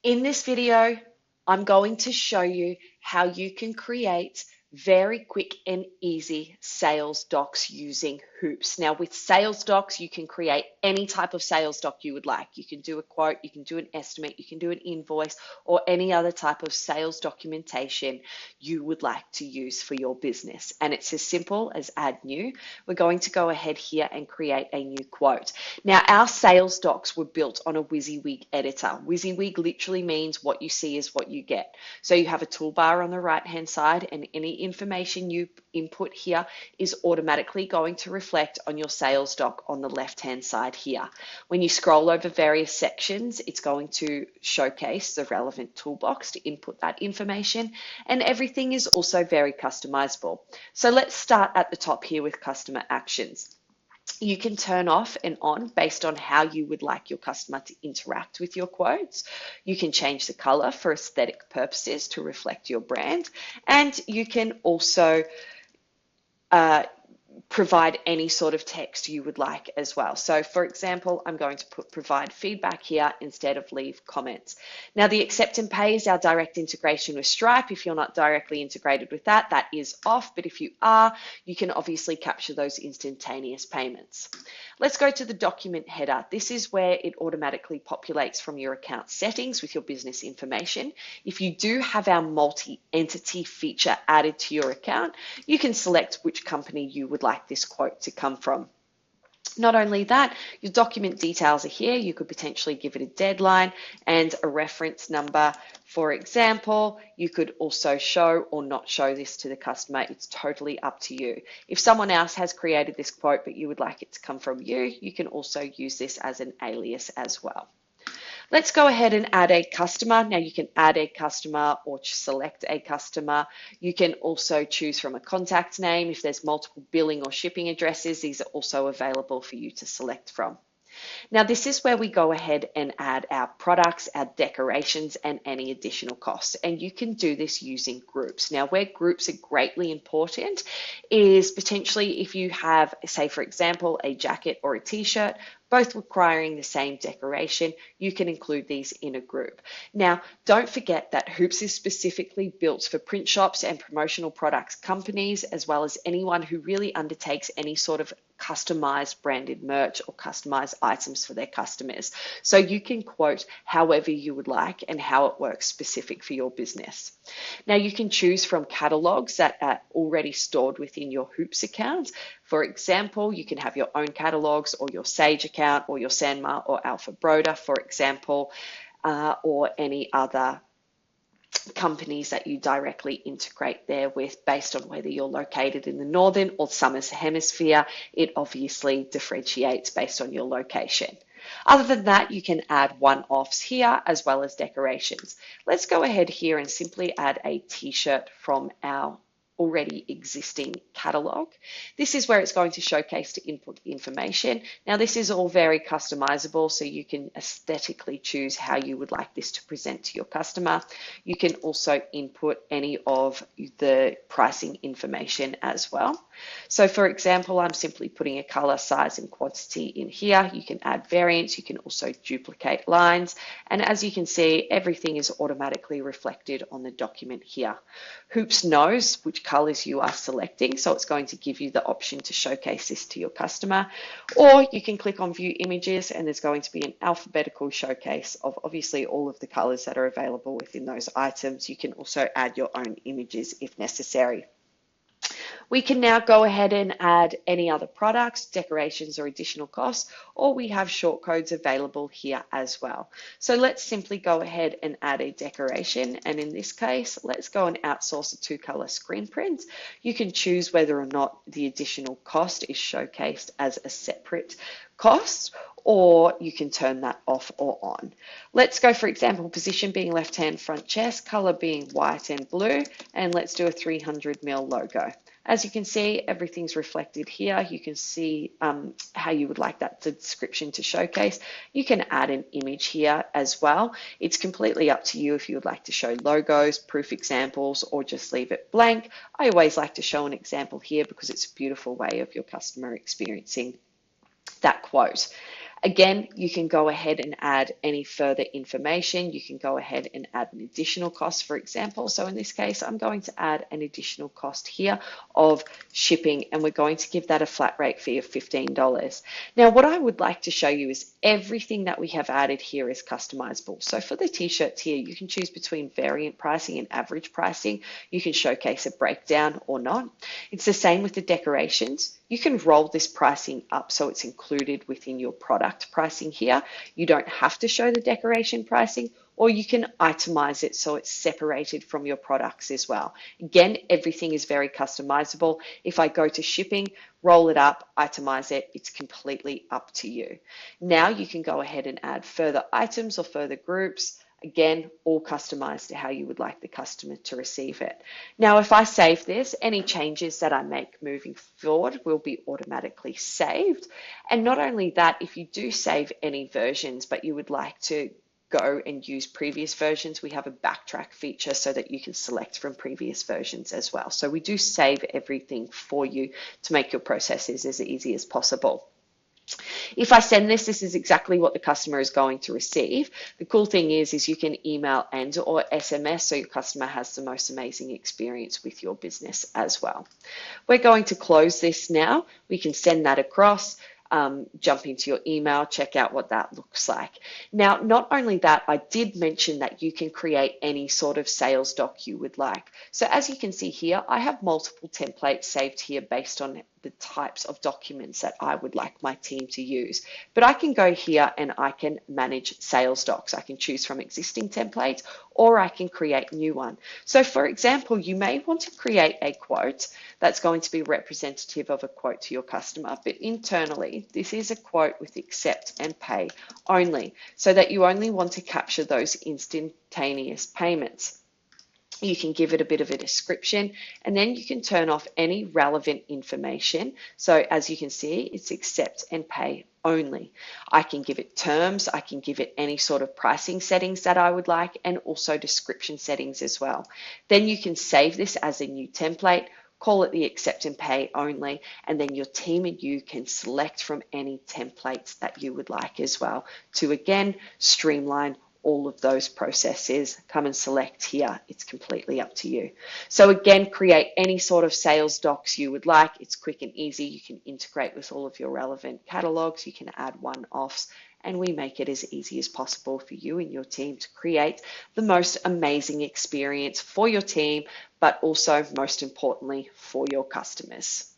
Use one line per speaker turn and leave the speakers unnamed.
In this video, I'm going to show you how you can create very quick and easy sales docs using Hoops. Now with sales docs, you can create any type of sales doc you would like. You can do a quote, you can do an estimate, you can do an invoice, or any other type of sales documentation you would like to use for your business. And it's as simple as add new. We're going to go ahead here and create a new quote. Now our sales docs were built on a WYSIWYG editor. WYSIWYG literally means what you see is what you get. So you have a toolbar on the right hand side, and any information you input here is automatically going to reflect on your sales doc on the left hand side here. When you scroll over various sections, it's going to showcase the relevant toolbox to input that information, and everything is also very customizable. So let's start at the top here with customer actions. You can turn off and on based on how you would like your customer to interact with your quotes. You can change the color for aesthetic purposes to reflect your brand, and you can also provide any sort of text you would like as well. So for example, I'm going to provide feedback here instead of leave comments. Now the accept and pay is our direct integration with Stripe. If you're not directly integrated with that, that is off, but if you are, you can obviously capture those instantaneous payments. Let's go to the document header. This is where it automatically populates from your account settings with your business information. If you do have our multi-entity feature added to your account, you can select which company you would like this quote to come from. Not only that, your document details are here. You could potentially give it a deadline and a reference number. For example, you could also show or not show this to the customer. It's totally up to you. If someone else has created this quote but you would like it to come from you, you can also use this as an alias as well. Let's go ahead and add a customer. Now you can add a customer or select a customer. You can also choose from a contact name. If there's multiple billing or shipping addresses, these are also available for you to select from. Now this is where we go ahead and add our products, our decorations, and any additional costs. And you can do this using groups. Now where groups are greatly important is potentially if you have, say for example, a jacket or a t-shirt, both requiring the same decoration, you can include these in a group. Now, don't forget that Hoops is specifically built for print shops and promotional products companies, as well as anyone who really undertakes any sort of customized branded merch or customized items for their customers. So you can quote however you would like and how it works specific for your business. Now you can choose from catalogs that are already stored within your Hoops account. For example, you can have your own catalogs or your Sage account or your Sanma or Alpha Broda, for example, or any other companies that you directly integrate there with based on whether you're located in the northern or southern hemisphere. It obviously differentiates based on your location. Other than that, you can add one-offs here as well as decorations. Let's go ahead here and simply add a t-shirt from our already existing catalog. This is where it's going to showcase to input information. Now this is all very customizable, so you can aesthetically choose how you would like this to present to your customer. You can also input any of the pricing information as well. So for example, I'm simply putting a color, size, and quantity in here. You can add variants, you can also duplicate lines, and as you can see, everything is automatically reflected on the document here. Hoops knows which colors you are selecting, so it's going to give you the option to showcase this to your customer, or you can click on view images and there's going to be an alphabetical showcase of obviously all of the colors that are available within those items. You can also add your own images if necessary. We can now go ahead and add any other products, decorations, or additional costs, or we have short codes available here as well. So let's simply go ahead and add a decoration. And in this case, let's go and outsource a 2-color screen print. You can choose whether or not the additional cost is showcased as a separate cost, or you can turn that off or on. Let's go, for example, position being left hand front chest, color being white and blue, and let's do a 300mm logo. As you can see, everything's reflected here. You can see how you would like that description to showcase. You can add an image here as well. It's completely up to you if you would like to show logos, proof examples, or just leave it blank. I always like to show an example here because it's a beautiful way of your customer experiencing that quote. Again, you can go ahead and add any further information. You can go ahead and add an additional cost, for example. So in this case, I'm going to add an additional cost here of shipping, and we're going to give that a flat rate fee of $15. Now, what I would like to show you is everything that we have added here is customizable. So for the t-shirts here, you can choose between variant pricing and average pricing. You can showcase a breakdown or not. It's the same with the decorations. You can roll this pricing up so it's included within your product pricing here. You don't have to show the decoration pricing, or you can itemize it so it's separated from your products as well. Again, everything is very customizable. If I go to shipping, roll it up, itemize it, it's completely up to you. Now you can go ahead and add further items or further groups. Again, all customized to how you would like the customer to receive it. Now, if I save this, any changes that I make moving forward will be automatically saved. And not only that, if you do save any versions, but you would like to go and use previous versions, we have a backtrack feature so that you can select from previous versions as well. So we do save everything for you to make your processes as easy as possible. If I send this, this is exactly what the customer is going to receive. The cool thing is you can email and or SMS so your customer has the most amazing experience with your business as well. We're going to close this now. We can send that across. Jump into your email, check out what that looks like. Now, not only that, I did mention that you can create any sort of sales doc you would like. So as you can see here, I have multiple templates saved here based on the types of documents that I would like my team to use. But I can go here and I can manage sales docs. I can choose from existing templates, or I can create new one. So for example, you may want to create a quote that's going to be representative of a quote to your customer, but internally, this is a quote with accept and pay only, so that you only want to capture those instantaneous payments. You can give it a bit of a description, and then you can turn off any relevant information. So as you can see, it's accept and pay only. I can give it terms, I can give it any sort of pricing settings that I would like, and also description settings as well. Then you can save this as a new template, call it the accept and pay only, and then your team and you can select from any templates that you would like as well to, again, streamline all of those processes. Come and select here. It's completely up to you. So again, create any sort of sales docs you would like. It's quick and easy. You can integrate with all of your relevant catalogs. You can add one-offs, and we make it as easy as possible for you and your team to create the most amazing experience for your team, but also most importantly for your customers.